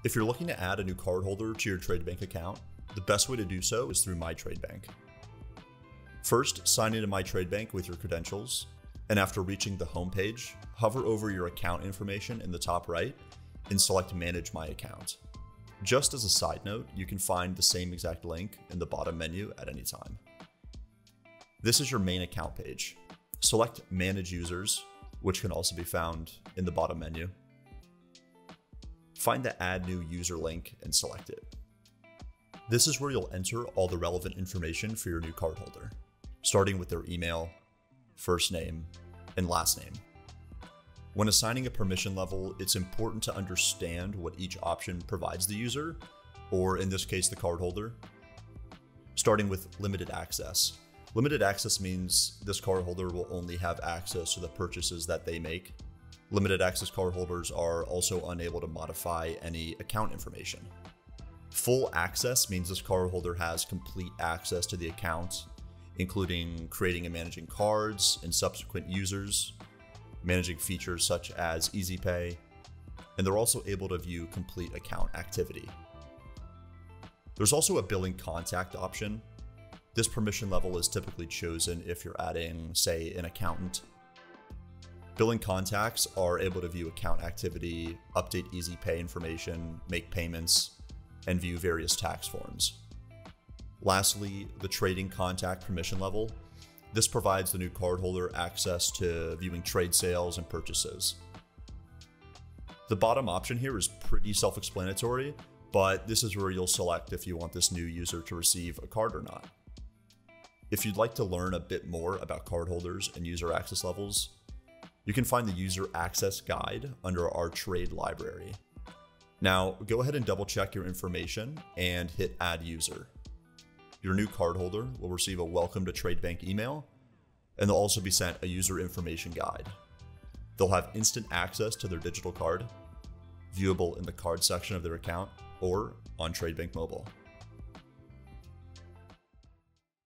If you're looking to add a new cardholder to your TradeBank account, the best way to do so is through My TradeBank. First, sign into My TradeBank with your credentials, and after reaching the home page, hover over your account information in the top right and select Manage My Account. Just as a side note, you can find the same exact link in the bottom menu at any time. This is your main account page. Select Manage Users, which can also be found in the bottom menu. Find the Add New User link and select it. This is where you'll enter all the relevant information for your new cardholder, starting with their email, first name, and last name. When assigning a permission level, it's important to understand what each option provides the user, or in this case, the cardholder. Starting with limited access. Limited access means this cardholder will only have access to the purchases that they make. Limited access cardholders are also unable to modify any account information. Full access means this cardholder has complete access to the account, including creating and managing cards and subsequent users, managing features such as Easy Pay, and they're also able to view complete account activity. There's also a billing contact option. This permission level is typically chosen if you're adding, say, an accountant. Billing contacts are able to view account activity, update Easy Pay information, make payments, and view various tax forms. Lastly, the trading contact permission level. This provides the new cardholder access to viewing trade sales and purchases. The bottom option here is pretty self-explanatory, but this is where you'll select if you want this new user to receive a card or not. If you'd like to learn a bit more about cardholders and user access levels, you can find the user access guide under our trade library. Now, go ahead and double check your information and hit Add User. Your new cardholder will receive a Welcome to TradeBank email, and they'll also be sent a user information guide. They'll have instant access to their digital card, viewable in the card section of their account or on TradeBank Mobile.